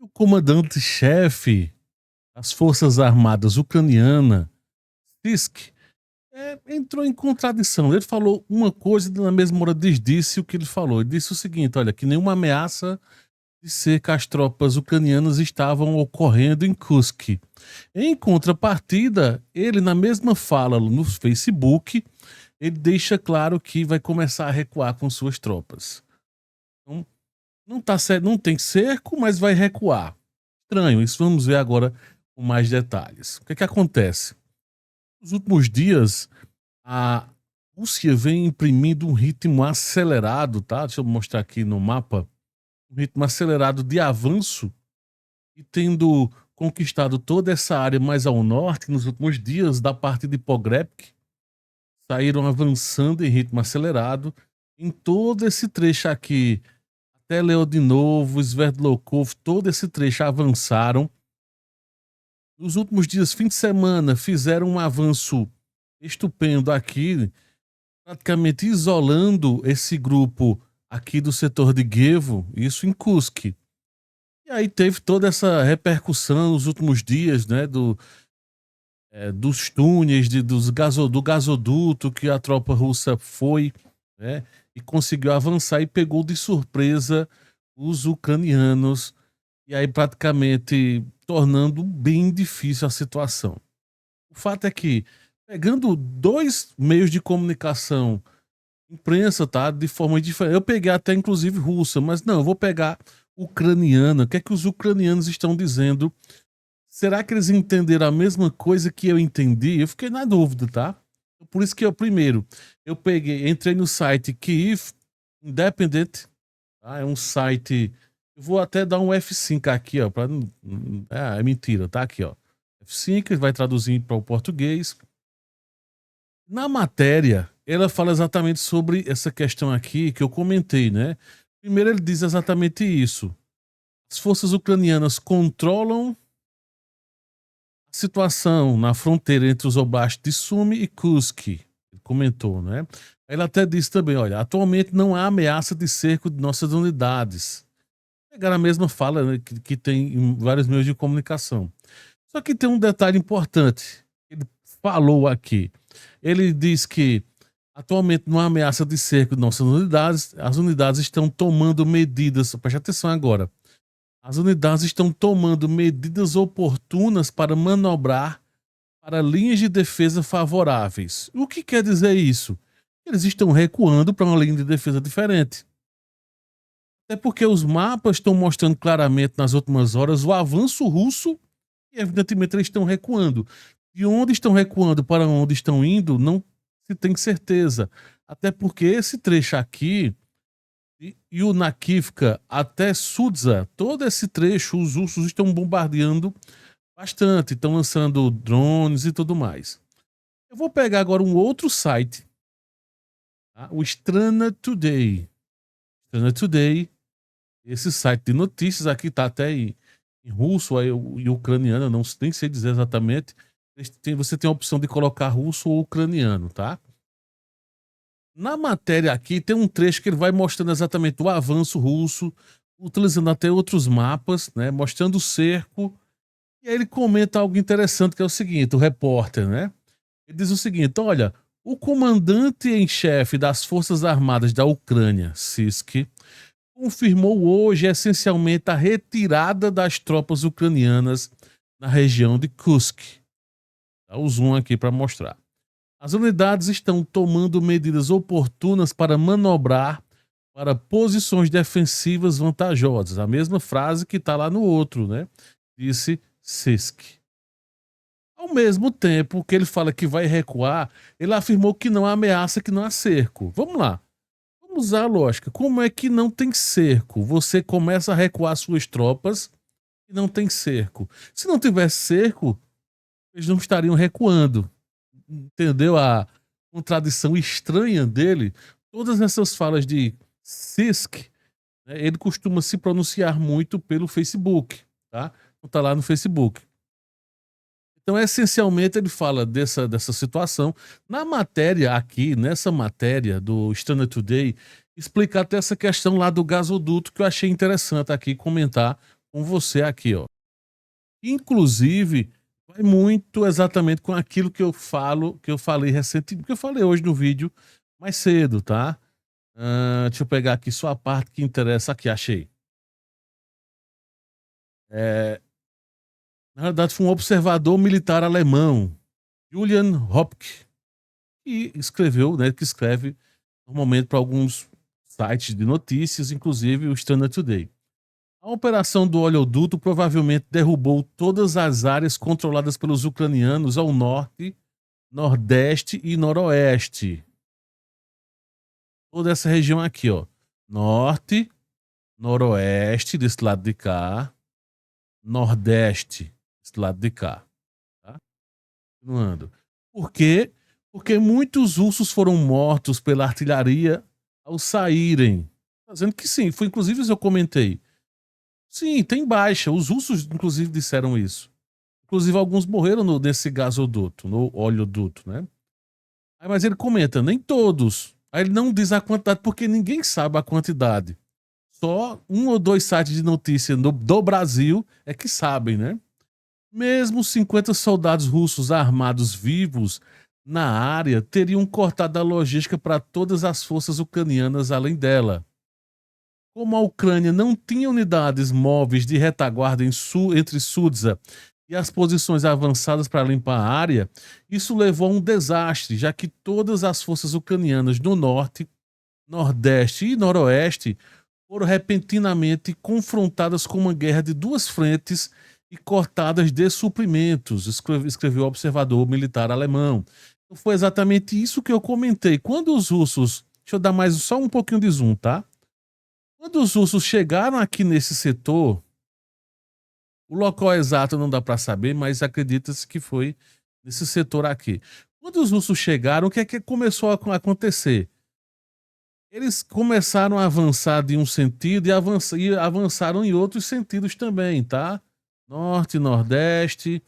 O comandante-chefe das Forças Armadas ucraniana, Sisk, entrou em contradição. Ele falou uma coisa e na mesma hora desdisse o que ele falou. Ele disse o seguinte: olha, que nenhuma ameaça de cerca às tropas ucranianas estavam ocorrendo em Kursk. Em contrapartida, ele, na mesma fala no Facebook, ele deixa claro que vai começar a recuar com suas tropas. Então, não tem cerco, mas vai recuar. Estranho, isso vamos ver agora com mais detalhes. O que é que acontece? Nos últimos dias, a Rússia vem imprimindo um ritmo acelerado, tá? Deixa eu mostrar aqui no mapa. Um ritmo acelerado de avanço e tendo conquistado toda essa área mais ao norte nos últimos dias, da parte de Pogrebsk, saíram avançando em ritmo acelerado em todo esse trecho aqui, até Leoninovo, Sverdlovkov, todo esse trecho avançaram. Nos últimos dias, fim de semana, fizeram um avanço estupendo aqui, praticamente isolando esse grupo aqui do setor de Gievo, isso em Kursk. E aí teve toda essa repercussão nos últimos dias, né, dos túneis, do gasoduto que a tropa russa foi, né, e conseguiu avançar e pegou de surpresa os ucranianos, e aí praticamente tornando bem difícil a situação. O fato é que, pegando dois meios de comunicação, imprensa, tá, de forma diferente, eu peguei até inclusive russa, mas não, eu vou pegar ucraniana. O que é que os ucranianos estão dizendo? Será que eles entenderam a mesma coisa que eu entendi? Eu fiquei na dúvida, tá? Por isso que eu peguei, entrei no site Kyiv Independent, tá? É um site, eu vou até dar um F5 aqui, ó, é mentira, tá aqui, ó. F5, ele vai traduzir para o português. Na matéria, ela fala exatamente sobre essa questão aqui que eu comentei, né? Primeiro ele diz exatamente isso. As forças ucranianas controlam a situação na fronteira entre os oblastos de Sumy e Kursk. Ele comentou, né? Ela até disse também, olha, atualmente não há ameaça de cerco de nossas unidades. Pegar a mesma fala, né, que tem em vários meios de comunicação. Só que tem um detalhe importante. Ele falou aqui. Ele diz que atualmente não há ameaça de cerco de nossas unidades. As unidades estão tomando medidas. Preste atenção agora. As unidades estão tomando medidas oportunas para manobrar para linhas de defesa favoráveis. O que quer dizer isso? Eles estão recuando para uma linha de defesa diferente. Até porque os mapas estão mostrando claramente nas últimas horas o avanço russo e, evidentemente, eles estão recuando. De onde estão recuando para onde estão indo, não se tem certeza. Até porque esse trecho aqui, e o Nakivka até Sudza, todo esse trecho, os russos estão bombardeando bastante, estão lançando drones e tudo mais. Eu vou pegar agora um outro site, tá? O Strana Today. Strana Today, esse site de notícias aqui está até em russo e ucraniano, não nem sei dizer exatamente. Você tem a opção de colocar russo ou ucraniano, tá? Na matéria aqui tem um trecho que ele vai mostrando exatamente o avanço russo, utilizando até outros mapas, né, mostrando o cerco. E aí ele comenta algo interessante, que é o seguinte, o repórter, né? Ele diz o seguinte: olha, o comandante em chefe das Forças Armadas da Ucrânia, Sisk, confirmou hoje essencialmente a retirada das tropas ucranianas na região de Kursk. Dá o zoom aqui para mostrar. As unidades estão tomando medidas oportunas para manobrar para posições defensivas vantajosas. A mesma frase que está lá no outro, né? Disse Sisk. Ao mesmo tempo que ele fala que vai recuar, ele afirmou que não há ameaça, que não há cerco. Vamos lá. Vamos usar a lógica. Como é que não tem cerco? Você começa a recuar suas tropas e não tem cerco. Se não tivesse cerco, eles não estariam recuando. Entendeu a contradição estranha dele? Todas essas falas de Sisk, né, ele costuma se pronunciar muito pelo Facebook, tá? Então tá lá no Facebook. Então, essencialmente, ele fala dessa situação. Na matéria aqui, nessa matéria do Standard Today, explica até essa questão lá do gasoduto, que eu achei interessante aqui comentar com você aqui, ó. Inclusive, vai muito exatamente com aquilo que eu falo, que eu falei recentemente, que eu falei hoje no vídeo mais cedo, tá? Deixa eu pegar aqui só a parte que interessa aqui, achei. Na verdade, foi um observador militar alemão, Julian Hopke, que escreveu, né, que escreve normalmente para alguns sites de notícias, inclusive o Standard Today. A operação do oleoduto provavelmente derrubou todas as áreas controladas pelos ucranianos ao norte, nordeste e noroeste. Toda essa região aqui, ó. Norte, noroeste, desse lado de cá, nordeste, desse lado de cá. Tá? Continuando. Por quê? Porque muitos russos foram mortos pela artilharia ao saírem. Fazendo que sim, foi inclusive isso eu comentei. Sim, tem baixa. Os russos, inclusive, disseram isso. Inclusive, alguns morreram nesse gasoduto, no oleoduto, né? Aí, mas ele comenta, nem todos. Aí ele não diz a quantidade, porque ninguém sabe a quantidade. Só um ou dois sites de notícia do Brasil é que sabem, né? Mesmo 50 soldados russos armados vivos na área teriam cortado a logística para todas as forças ucranianas além dela. Como a Ucrânia não tinha unidades móveis de retaguarda entre Sudza e as posições avançadas para limpar a área, isso levou a um desastre, já que todas as forças ucranianas do norte, nordeste e noroeste foram repentinamente confrontadas com uma guerra de duas frentes e cortadas de suprimentos, escreveu o observador militar alemão. Então foi exatamente isso que eu comentei. Quando os russos. Deixa eu dar mais só um pouquinho de zoom, tá? Quando os russos chegaram aqui nesse setor, o local exato não dá para saber, mas acredita-se que foi nesse setor aqui. Quando os russos chegaram, o que é que começou a acontecer? Eles começaram a avançar de um sentido e avançaram em outros sentidos também, tá? Norte, nordeste,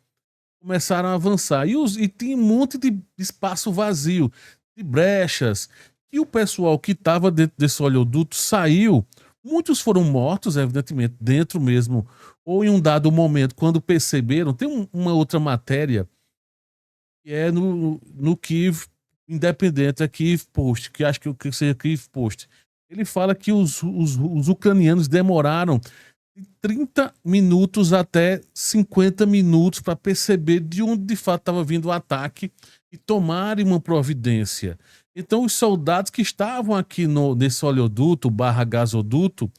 começaram a avançar. E tinha um monte de espaço vazio, de brechas, e o pessoal que estava dentro desse oleoduto saiu. Muitos foram mortos, evidentemente, dentro mesmo, ou em um dado momento, quando perceberam. Tem uma outra matéria que é no Kiev Independente, a Kiev Post, que acho que seja Kiev Post. Ele fala que os ucranianos demoraram de 30 minutos até 50 minutos para perceber de onde de fato estava vindo o ataque e tomarem uma providência. Então, os soldados que estavam aqui nesse oleoduto barra gasoduto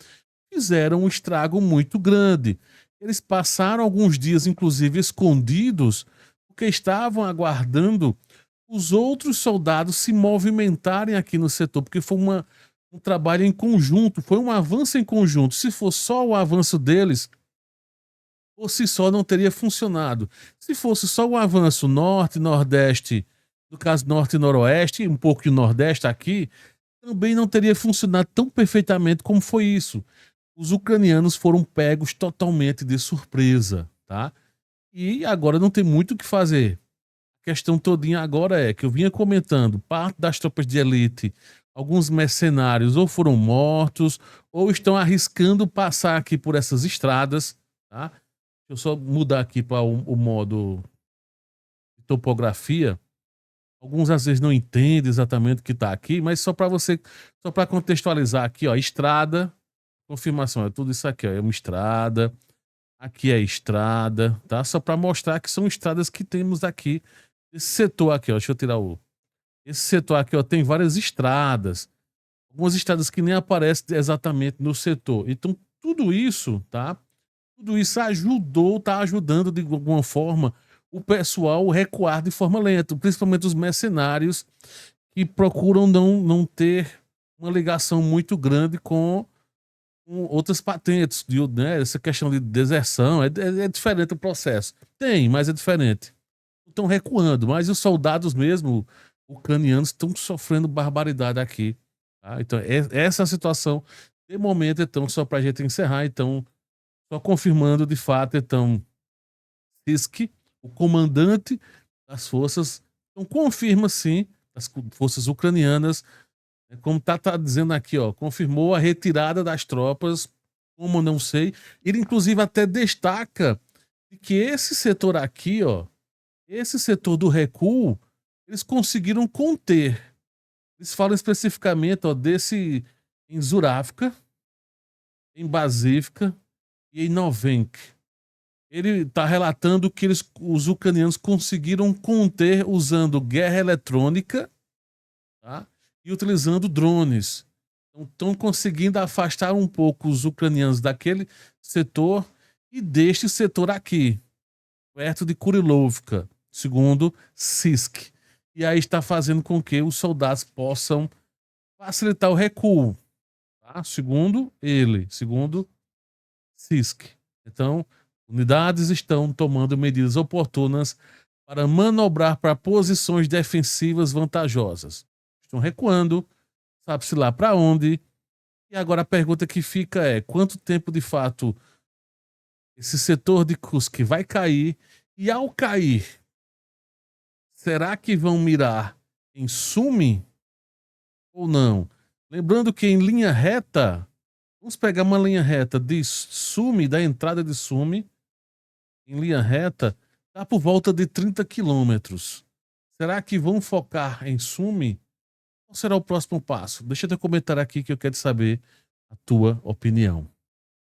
fizeram um estrago muito grande. Eles passaram alguns dias, inclusive, escondidos, porque estavam aguardando os outros soldados se movimentarem aqui no setor, porque foi um trabalho em conjunto, foi um avanço em conjunto. Se fosse só o avanço deles, por si só não teria funcionado. Se fosse só o avanço norte, nordeste, no caso norte e noroeste, e um pouco de nordeste aqui, também não teria funcionado tão perfeitamente como foi isso. Os ucranianos foram pegos totalmente de surpresa, tá? E agora não tem muito o que fazer. A questão todinha agora é que eu vinha comentando, parte das tropas de elite, alguns mercenários ou foram mortos ou estão arriscando passar aqui por essas estradas, tá? Deixa eu só mudar aqui para o modo de topografia. Alguns às vezes não entendem exatamente o que está aqui, mas só para contextualizar aqui, ó, estrada, confirmação, é tudo isso aqui, ó, é uma estrada, aqui é estrada, tá? Só para mostrar que são estradas que temos aqui. Esse setor aqui, ó, deixa eu tirar esse setor aqui, ó, tem várias estradas. Algumas estradas que nem aparecem exatamente no setor. Então, tudo isso, tá? Tudo isso tá ajudando de alguma forma o pessoal recuar de forma lenta, principalmente os mercenários que procuram não ter uma ligação muito grande com outras patentes, né? Essa questão de deserção, é diferente o processo. Tem, mas é diferente. Estão recuando, mas os soldados mesmo ucranianos estão sofrendo barbaridade aqui. Tá? Então, essa é a situação de momento, então, só para a gente encerrar, então, só confirmando de fato, então, Sisk, o comandante das forças, então confirma sim, as forças ucranianas, como tá dizendo aqui, ó, confirmou a retirada das tropas como eu não sei. Ele, inclusive, até destaca que esse setor aqui, ó, esse setor do recuo, eles conseguiram conter. Eles falam especificamente, ó, desse em Zuráfica, em Basífica e em Novenk. Ele está relatando que os ucranianos conseguiram conter usando guerra eletrônica, tá? E utilizando drones. Então, estão conseguindo afastar um pouco os ucranianos daquele setor e deste setor aqui, perto de Kurilovka, segundo Sisk. E aí está fazendo com que os soldados possam facilitar o recuo, tá? Segundo Sisk. Então, unidades estão tomando medidas oportunas para manobrar para posições defensivas vantajosas. Estão recuando, sabe-se lá para onde. E agora a pergunta que fica é: quanto tempo de fato esse setor de Kursk vai cair? E ao cair, será que vão mirar em Sumi ou não? Lembrando que em linha reta, vamos pegar uma linha reta de Sumi, da entrada de Sumi, em linha reta, está por volta de 30 quilômetros. Será que vão focar em Sumi? Qual será o próximo passo? Deixa eu comentar aqui que eu quero saber a tua opinião.